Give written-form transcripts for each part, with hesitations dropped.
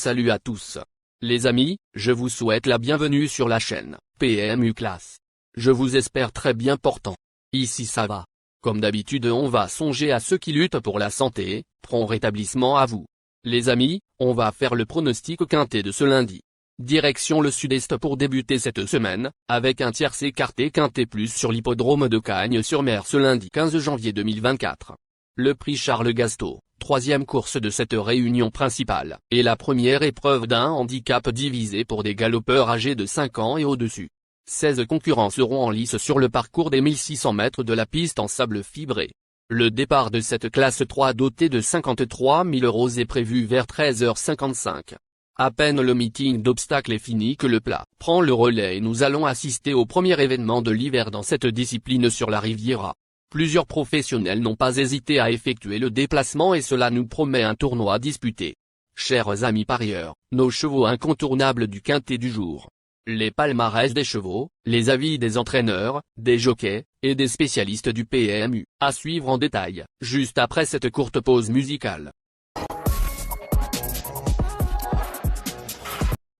Salut à tous. Les amis, je vous souhaite la bienvenue sur la chaîne PMU Classe. Je vous espère très bien portant. Ici ça va. Comme d'habitude on va songer à ceux qui luttent pour la santé, prompt rétablissement à vous. Les amis, on va faire le pronostic quintet de ce lundi. Direction le sud-est pour débuter cette semaine, avec un tiercé écarté quintet plus sur l'hippodrome de Cagnes-sur-Mer ce lundi 15 janvier 2024. Le prix Charles Gasteau, troisième course de cette réunion principale, est la première épreuve d'un handicap divisé pour des galopeurs âgés de 5 ans et au-dessus. 16 concurrents seront en lice sur le parcours des 1600 mètres de la piste en sable fibré. Le départ de cette classe 3 dotée de 53 000 € est prévu vers 13h55. À peine le meeting d'obstacles est fini que le plat prend le relais et nous allons assister au premier événement de l'hiver dans cette discipline sur la Riviera. Plusieurs professionnels n'ont pas hésité à effectuer le déplacement et cela nous promet un tournoi disputé. Chers amis parieurs, nos chevaux incontournables du quintet du jour. Les palmarès des chevaux, les avis des entraîneurs, des jockeys, et des spécialistes du PMU, à suivre en détail, juste après cette courte pause musicale.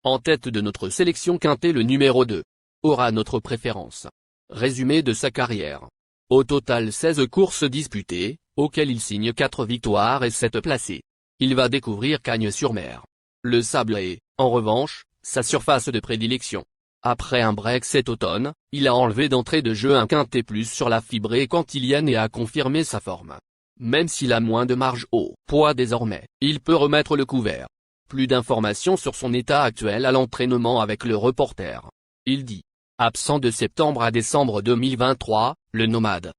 En tête de notre sélection quintet le numéro 2. Aura notre préférence. Résumé de sa carrière. Au total 16 courses disputées, auxquelles il signe 4 victoires et 7 placés. Il va découvrir Cagnes-sur-Mer. Le sable est, en revanche, sa surface de prédilection. Après un break cet automne, il a enlevé d'entrée de jeu un quintet plus sur la fibrée cantilienne et a confirmé sa forme. Même s'il a moins de marge au poids désormais, il peut remettre le couvert. Plus d'informations sur son état actuel à l'entraînement avec le reporter. Il dit. Absent de septembre à décembre 2023, le nomade,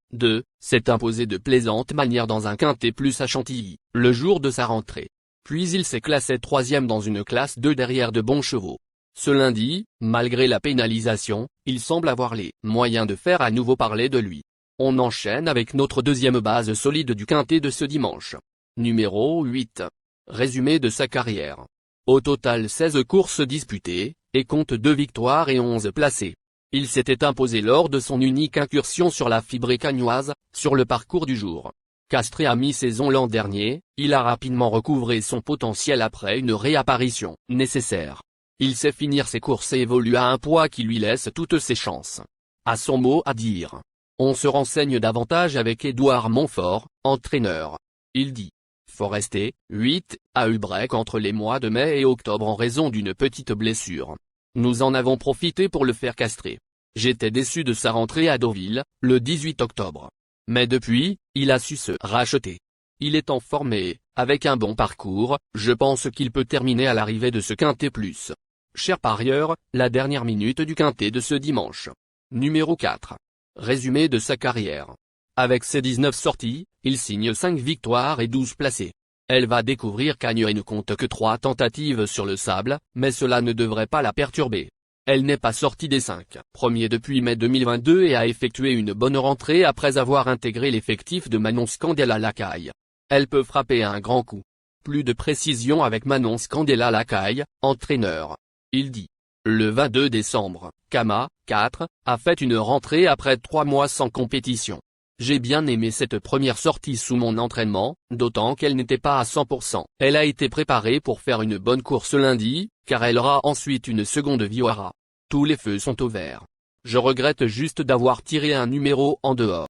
s'est imposé de plaisante manière dans un quintet plus à Chantilly, le jour de sa rentrée. Puis il s'est classé 3e dans une classe 2 derrière de bons chevaux. Ce lundi, malgré la pénalisation, il semble avoir les moyens de faire à nouveau parler de lui. On enchaîne avec notre deuxième base solide du quintet de ce dimanche. Numéro 8. Résumé de sa carrière. Au total 16 courses disputées, et compte 2 victoires et 11 placés. Il s'était imposé lors de son unique incursion sur la fibrée cagnoise, sur le parcours du jour. Castré à mi-saison l'an dernier, il a rapidement recouvré son potentiel après une réapparition nécessaire. Il sait finir ses courses et évolue à un poids qui lui laisse toutes ses chances. À son mot à dire. On se renseigne davantage avec Édouard Montfort, entraîneur. Il dit. Forestier, 8, a eu break entre les mois de mai et octobre en raison d'une petite blessure. Nous en avons profité pour le faire castrer. J'étais déçu de sa rentrée à Deauville, le 18 octobre. Mais depuis, il a su se racheter. Il est en forme et, avec un bon parcours, je pense qu'il peut terminer à l'arrivée de ce quintet plus. Chers parieurs, la dernière minute du quintet de ce dimanche. Numéro 4. Résumé de sa carrière. Avec ses 19 sorties, il signe 5 victoires et 12 placés. Elle va découvrir Cagnes et ne compte que 3 tentatives sur le sable, mais cela ne devrait pas la perturber. Elle n'est pas sortie des 5 premiers depuis mai 2022 et a effectué une bonne rentrée après avoir intégré l'effectif de Manon Scandella-Lacaille. Elle peut frapper un grand coup. Plus de précision avec Manon Scandella-Lacaille, entraîneur. Il dit. Le 22 décembre, Kama, 4, a fait une rentrée après 3 mois sans compétition. J'ai bien aimé cette première sortie sous mon entraînement, d'autant qu'elle n'était pas à 100%. Elle a été préparée pour faire une bonne course lundi, car elle aura ensuite une seconde Viora. Tous les feux sont au vert. Je regrette juste d'avoir tiré un numéro en dehors.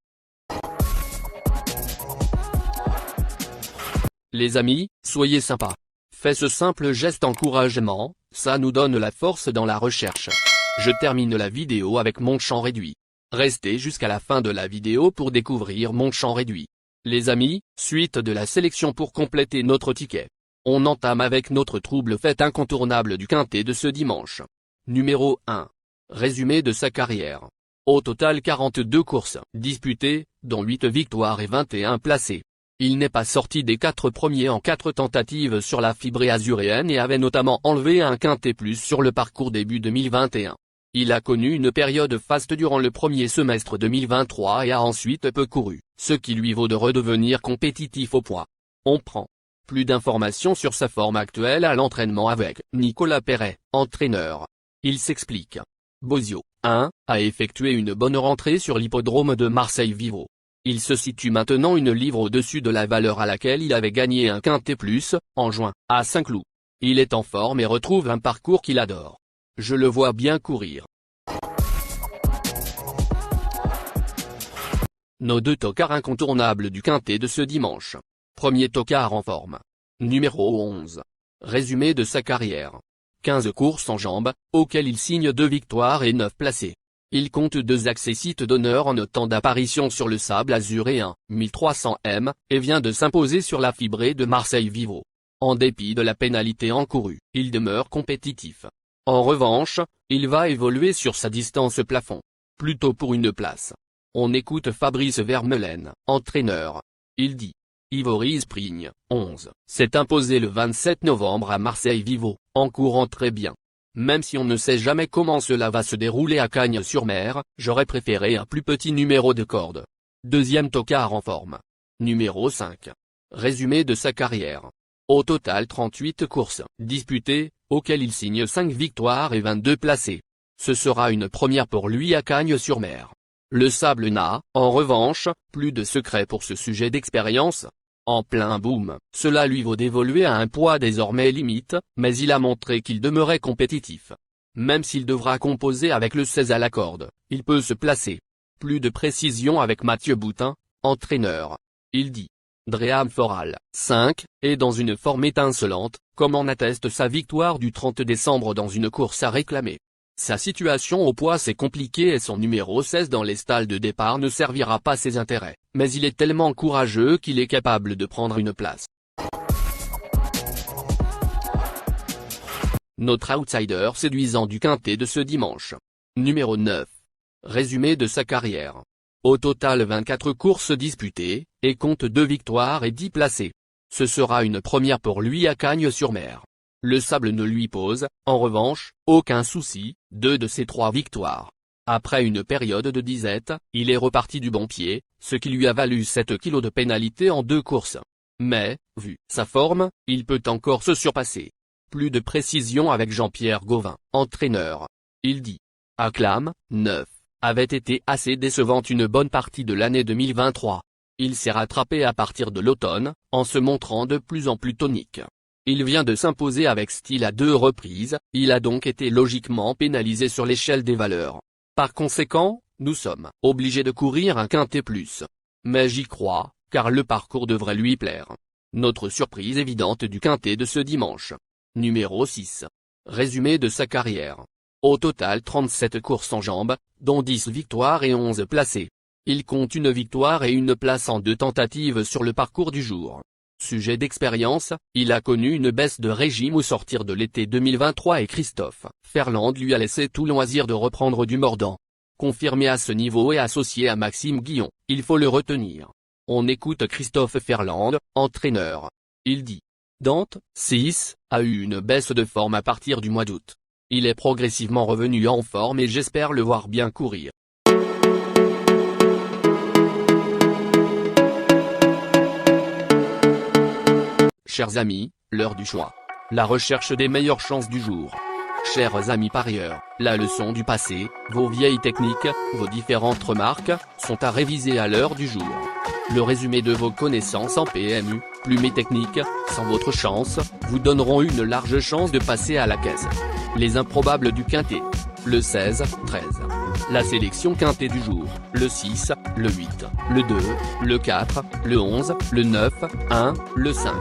Les amis, soyez sympas. Faites ce simple geste encouragement, ça nous donne la force dans la recherche. Je termine la vidéo avec mon champ réduit. Restez jusqu'à la fin de la vidéo pour découvrir mon champ réduit. Les amis, suite de la sélection pour compléter notre ticket. On entame avec notre trouble fête incontournable du quintet de ce dimanche. Numéro 1. Résumé de sa carrière. Au total 42 courses disputées, dont 8 victoires et 21 placés. Il n'est pas sorti des 4 premiers en 4 tentatives sur la fibrée azuréenne et avait notamment enlevé un quintet plus sur le parcours début 2021. Il a connu une période faste durant le premier semestre 2023 et a ensuite peu couru, ce qui lui vaut de redevenir compétitif au poids. On prend plus d'informations sur sa forme actuelle à l'entraînement avec Nicolas Perret, entraîneur. Il s'explique. Bozio, 1, a effectué une bonne rentrée sur l'hippodrome de Marseille-Vivo. Il se situe maintenant une livre au-dessus de la valeur à laquelle il avait gagné un quintet plus, en juin, à Saint-Cloud. Il est en forme et retrouve un parcours qu'il adore. Je le vois bien courir. Nos deux tocards incontournables du quintet de ce dimanche. Premier tocard en forme. Numéro 11. Résumé de sa carrière. 15 courses en jambes, auxquelles il signe 2 victoires et 9 placés. Il compte 2 accessites d'honneur en temps d'apparition sur le sable azuréen, 1300 m, et vient de s'imposer sur la fibrée de Marseille-Vivo. En dépit de la pénalité encourue, il demeure compétitif. En revanche, il va évoluer sur sa distance plafond. Plutôt pour une place. On écoute Fabrice Vermeulen, entraîneur. Il dit. Ivory Spring, 11, s'est imposé le 27 novembre à Marseille-Vivo, en courant très bien. Même si on ne sait jamais comment cela va se dérouler à Cagnes-sur-Mer, j'aurais préféré un plus petit numéro de corde. Deuxième tocard en forme. Numéro 5. Résumé de sa carrière. Au total 38 courses disputées, auxquelles il signe 5 victoires et 22 placés. Ce sera une première pour lui à Cagnes-sur-Mer. Le sable n'a, en revanche, plus de secret pour ce sujet d'expérience. En plein boom, cela lui vaut d'évoluer à un poids désormais limite, mais il a montré qu'il demeurait compétitif. Même s'il devra composer avec le 16 à la corde, il peut se placer. Plus de précision avec Mathieu Boutin, entraîneur. Il dit. Dream Foral, 5, est dans une forme étincelante, comme en atteste sa victoire du 30 décembre dans une course à réclamer. Sa situation au poids s'est compliquée et son numéro 16 dans les stalles de départ ne servira pas ses intérêts, mais il est tellement courageux qu'il est capable de prendre une place. Notre outsider séduisant du quintet de ce dimanche. Numéro 9. Résumé de sa carrière. Au total 24 courses disputées, et compte 2 victoires et 10 placés. Ce sera une première pour lui à Cagnes-sur-Mer. Le sable ne lui pose, en revanche, aucun souci, 2 de ses 3 victoires. Après une période de disette, il est reparti du bon pied, ce qui lui a valu 7 kilos de pénalité en 2 courses. Mais, vu sa forme, il peut encore se surpasser. Plus de précision avec Jean-Pierre Gauvin, entraîneur. Il dit. Acclame, 9, avait été assez décevante une bonne partie de l'année 2023. Il s'est rattrapé à partir de l'automne, en se montrant de plus en plus tonique. Il vient de s'imposer avec style à 2 reprises, il a donc été logiquement pénalisé sur l'échelle des valeurs. Par conséquent, nous sommes obligés de courir un quintet plus. Mais j'y crois, car le parcours devrait lui plaire. Notre surprise évidente du quintet de ce dimanche. Numéro 6. Résumé de sa carrière. Au total 37 courses en jambes, dont 10 victoires et 11 placés. Il compte une victoire et une place en 2 tentatives sur le parcours du jour. Sujet d'expérience, il a connu une baisse de régime au sortir de l'été 2023 et Christophe Ferland lui a laissé tout loisir de reprendre du mordant. Confirmé à ce niveau et associé à Maxime Guillon, il faut le retenir. On écoute Christophe Ferland, entraîneur. Il dit. Dante, 6, a eu une baisse de forme à partir du mois d'août. Il est progressivement revenu en forme et j'espère le voir bien courir. Chers amis, l'heure du choix. La recherche des meilleures chances du jour. Chers amis parieurs, la leçon du passé, vos vieilles techniques, vos différentes remarques, sont à réviser à l'heure du jour. Le résumé de vos connaissances en PMU, plumes et techniques, sans votre chance, vous donneront une large chance de passer à la caisse. Les improbables du quintet. Le 16, 13. La sélection quintet du jour, le 6, le 8, le 2, le 4, le 11, le 9, 1, le 5.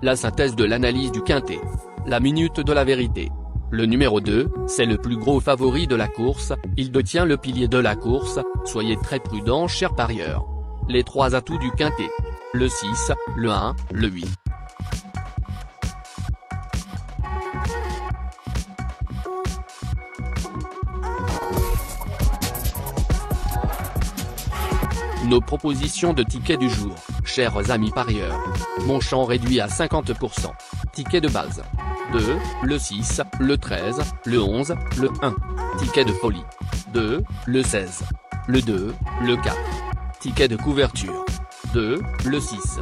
La synthèse de l'analyse du quintet. La minute de la vérité. Le numéro 2, c'est le plus gros favori de la course, il détient le pilier de la course, soyez très prudents chers parieurs. Les 3 atouts du quintet. Le 6, le 1, le 8. Nos propositions de tickets du jour, chers amis parieurs. Mon champ réduit à 50%. Ticket de base. 2, le 6, le 13, le 11, le 1. Ticket de folie. 2, le 16. Le 2, le 4. Ticket de couverture. 2, le 6.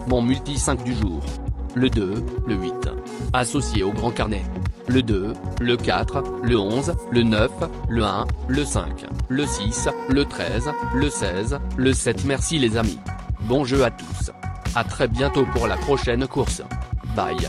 Mon multi 5 du jour. Le 2, le 8. Associé au grand carnet. Le 2, le 4, le 11, le 9, le 1, le 5, le 6, le 13, le 16, le 7. Merci les amis. Bon jeu à tous. À très bientôt pour la prochaine course. Bye.